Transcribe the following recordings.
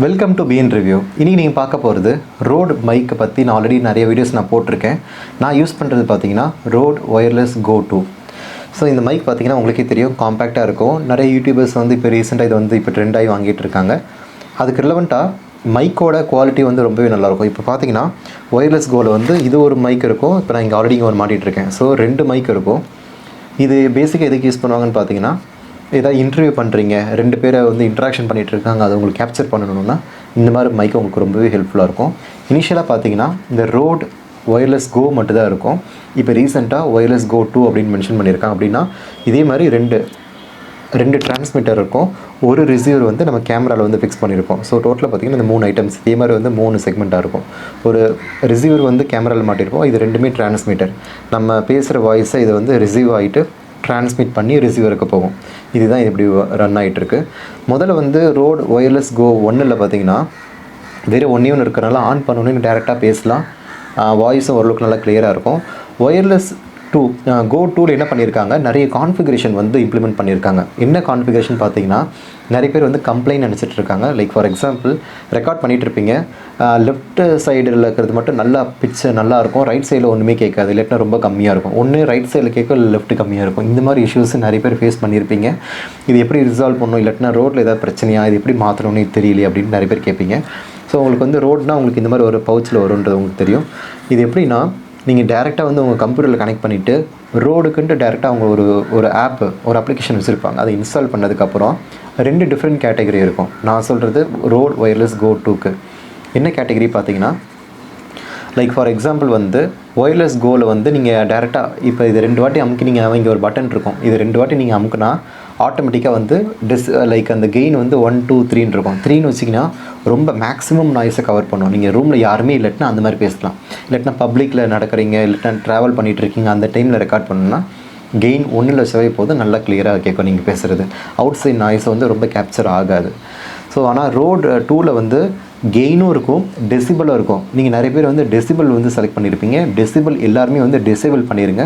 Welcome to PN review. இன்றைக்கி நீங்கள் பார்க்க போகிறது ரோட் மைக்கை பற்றி நான் ஆல்ரெடி நிறைய வீடியோஸ் நான் போட்டிருக்கேன். நான் யூஸ் பண்ணுறது பார்த்தீங்கன்னா ரோட் ஒயர்லெஸ் கோ 2. ஸோ இந்த மைக் பார்த்தீங்கன்னா உங்களுக்கே தெரியும், காம்பேக்டாக இருக்கும். நிறைய யூடியூபர்ஸ் வந்து இப்போ ரீசெண்டாக இது வந்து இப்போ ட்ரெண்டாகி வாங்கிட்டு இருக்காங்க. அதுக்கு ரிலவெண்ட்டாக மைக்கோட குவாலிட்டி வந்து ரொம்பவே நல்லாயிருக்கும். இப்போ பார்த்தீங்கன்னா ஒயர்லெஸ் கோவில் வந்து இது ஒரு மைக் இருக்கும். இப்போ நான் இங்கே ஆல்ரெடி இங்கே ஒரு மாட்டிகிட்ருக்கேன். ஸோ 2 மைக் இருக்கும். இது பேசிக்காக எதுக்கு யூஸ் பண்ணுவாங்கன்னு பார்த்தீங்கன்னா, ஏதாவது இன்டர்வியூ பண்ணுறீங்க, 2 பேரை வந்து இன்ட்ராக்ஷன் பண்ணிகிட்டு இருக்காங்க, அதை உங்களுக்கு கேப்சர் பண்ணணும்னா இந்த மாதிரி மைக் உங்களுக்கு ரொம்பவே ஹெல்ப்ஃபுல்லாக இருக்கும். இனிஷியலாக பார்த்தீங்கன்னா இந்த ரோட் ஒயர்லெஸ் கோ மட்டும் தான் இருக்கும். இப்போ ரீசெண்டாக ஒயர்லெஸ் கோ 2 அப்படின்னு மென்ஷன் பண்ணியிருக்காங்க. அப்படின்னா இதே மாதிரி ரெண்டு டிரான்ஸ்மிட்டர் இருக்கும். ஒரு ரிசீவர் வந்து நம்ம கேமராவில் வந்து ஃபிக்ஸ் பண்ணியிருக்கோம். ஸோ டோட்டலாக பார்த்திங்கன்னா இந்த 3 ஐட்டம்ஸ் இதே மாதிரி வந்து 3 செக்மெண்ட்டாக இருக்கும். ஒரு ரிசீவர் வந்து கேமராவில் மாட்டியிருக்கோம். இது 2மே டிரான்ஸ்மிட்டர். நம்ம பேசுகிற வாய்ஸை இது வந்து ரிசீவ் ஆகிட்டு ட்ரான்ஸ்மிட் பண்ணி ரிசீவருக்கு போகும். இதுதான் இது இப்படி ரன் ஆகிட்டுருக்கு. முதல்ல வந்து ரோட் ஒயர்லெஸ் கோ 1ல் பார்த்தீங்கன்னா வேறு ஒன்று இருக்கிறனால ஆன் பண்ணோன்னு டேரெக்டாக பேசலாம். வாய்ஸும் ஓரளவுக்கு நல்லா கிளியராக இருக்கும். ஒயர்லெஸ் கோ 2ல் என்ன பண்ணியிருக்காங்க, நிறைய கான்ஃபிகரேஷன் வந்து இம்ப்ளிமெண்ட் பண்ணியிருக்காங்க. என்ன கான்ஃபிகரேஷன் பார்த்தீங்கன்னா, நிறைய பேர் வந்து கம்ப்ளைண்ட் நினச்சிட்டு இருக்காங்க. லைக் ஃபார் எக்ஸாம்பிள், ரெக்கார்ட் பண்ணிகிட்டு இருப்பீங்க, லெஃப்ட் சைடில் இருக்கிறது மட்டும் நல்லா பிச்சு நல்லாயிருக்கும், ரைட் சைடில் ஒன்றுமே கேட்காது, இல்லைன்னா ரொம்ப கம்மியாக இருக்கும். ஒன்று ரைட் சைடில் கேட்கும், இல்லை லெஃப்ட் கம்மியாக இருக்கும். இந்த மாதிரி இஷ்யூஸ் நிறைய பேர் ஃபேஸ் பண்ணியிருப்பீங்க. இது எப்படி ரிசால்வ் பண்ணணும், இல்லாட்டினா ரோட்டில் ஏதாவது பிரச்சனையா, இது எப்படி மாற்றணும்னு தெரியலையே அப்படின்னு நிறைய பேர் கேட்பீங்க. ஸோ உங்களுக்கு வந்து ரோட்னால் உங்களுக்கு இந்த மாதிரி ஒரு பவுச்சில் வரும்ன்றது உங்களுக்கு தெரியும். இது எப்படின்னா, நீங்கள் டேரெக்டாக வந்து உங்கள் கம்ப்யூட்டரில் கனெக்ட் பண்ணிவிட்டு ரோடுக்குன்ட்டு டேரெக்டாக அவங்க ஒரு ஆப்பு, ஒரு அப்ளிகேஷன் வச்சுருப்பாங்க. அதை இன்ஸ்டால் பண்ணதுக்கப்புறம் 2 டிஃப்ரெண்ட் கேட்டகரி இருக்கும். நான் சொல்கிறது ரோட் ஒயர்லெஸ் கோ 2க்கு என்ன கேட்டகரி பார்த்தீங்கன்னா, லைக் ஃபார் எக்ஸாம்பிள் வந்து ஒயர்லெஸ் கோவில் வந்து நீங்கள் டேரெக்டாக இப்போ இது 2 வாட்டி அமுக்கினீங்க, இங்கே ஒரு பட்டன் இருக்கும், இது 2 வாட்டி நீங்கள் அமுக்குனா ஆட்டோமேட்டிக்காக வந்து லைக் அந்த கெயின் வந்து 1 2 3 இருக்கும். 3ன்னு வச்சிங்கன்னா ரொம்ப மேக்ஸிமம் நாய்ஸை கவர் பண்ணும். நீங்கள் ரூமில் யாருமே இல்லைன்னா அந்த மாதிரி பேசலாம். இல்லைன்னா பப்ளிக்கில் நடக்கிறீங்க, இல்லைன்னா ட்ராவல் பண்ணிகிட்ருக்கீங்க, அந்த டைமில் ரெக்கார்ட் பண்ணணும்னா கெயின் 1ல் வச்சவே போது நல்லா கிளியராக கேட்கும் நீங்கள் பேசுகிறது. அவுட் சைட் நாய்ஸை வந்து ரொம்ப கேப்சர் ஆகாது. ஸோ ஆனால் ரோட் 2ல் வந்து கெயினும் இருக்கும், டெசிபிளும் இருக்கும். நீங்கள் நிறைய பேர் வந்து டெசிபிள் வந்து செலக்ட் பண்ணியிருப்பீங்க. டெசிபிள் எல்லாருமே வந்து டிசேபிள் பண்ணிடுங்க.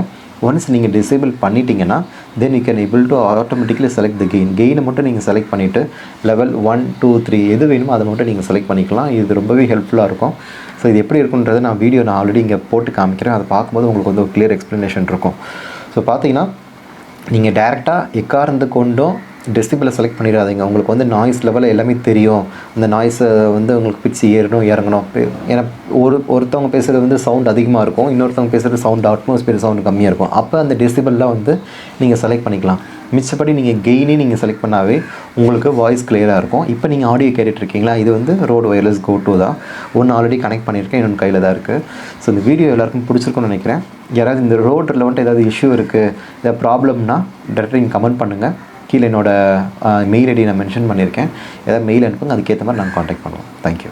ஒன்ஸ் நீங்கள் டிசேபிள் பண்ணிட்டீங்கன்னா then you can able to automatically select the கெயினை மட்டும் நீங்கள் செலக்ட் பண்ணிவிட்டு லெவல் 1 2 3 எது வேணுமோ அதை மட்டும் நீங்கள் செலக்ட் பண்ணிக்கலாம். இது ரொம்பவே ஹெல்ப்ஃபுல்லாக இருக்கும். ஸோ இது எப்படி இருக்குன்றது நான் ஆல்ரெடி இங்கே போட்டு காமிக்கிறேன். அதை பார்க்கும்போது உங்களுக்கு வந்து ஒரு கிளியர் எக்ஸ்ப்ளனேஷன் இருக்கும். ஸோ பார்த்தீங்கன்னா நீங்கள் டேரெக்டாக எக்கார்ந்து கொண்டும் டெசிபிளை செலக்ட் பண்ணிடாதீங்க. உங்களுக்கு வந்து நாய்ஸ் லெவலில் எல்லாமே தெரியும். அந்த நாய்ஸை வந்து உங்களுக்கு பிச்சு ஏறணும் இறங்கணும். ஏன்னா ஒருத்தவங்க பேசுகிறது வந்து சவுண்ட் அதிகமாக இருக்கும், இன்னொருத்தவங்க பேசுகிறது சவுண்ட் அட்மாஸ்பியர் சவுண்ட் கம்மியாக இருக்கும். அப்போ அந்த டெசிபிளெலாம் வந்து நீங்கள் செலக்ட் பண்ணிக்கலாம். மிச்சப்படி நீங்கள் கெயினே நீங்கள் செலக்ட் பண்ணாவே உங்களுக்கு வாய்ஸ் கிளியராக இருக்கும். இப்போ நீங்கள் ஆடியோ கேட்டுட்ருக்கீங்களா, இது வந்து ரோட் ஒயர்லெஸ் கோ 2 தான். ஒன்று ஆல்ரெடி கனெக்ட் பண்ணியிருக்கேன், இன்னொன்று கையில் தான் இருக்குது. ஸோ இந்த வீடியோ எல்லாருக்கும் பிடிச்சிருக்குன்னு நினைக்கிறேன். யாராவது இந்த ரோட் ரிலவெண்ட் ஏதாவது இஷ்யூ இருக்குது, ஏதாவது ப்ராப்ளம்னா டேரெக்டாக நீங்கள் கமெண்ட் பண்ணுங்கள். கீழே என்னோடய மெயில் ஐடி நான் மென்ஷன் பண்ணியிருக்கேன். ஏதாவது மெயில் அனுப்புங்க, அதுக்கேற்ற மாதிரி நாங்கள் காண்டாக்ட் பண்ணுவோம். தேங்க்யூ.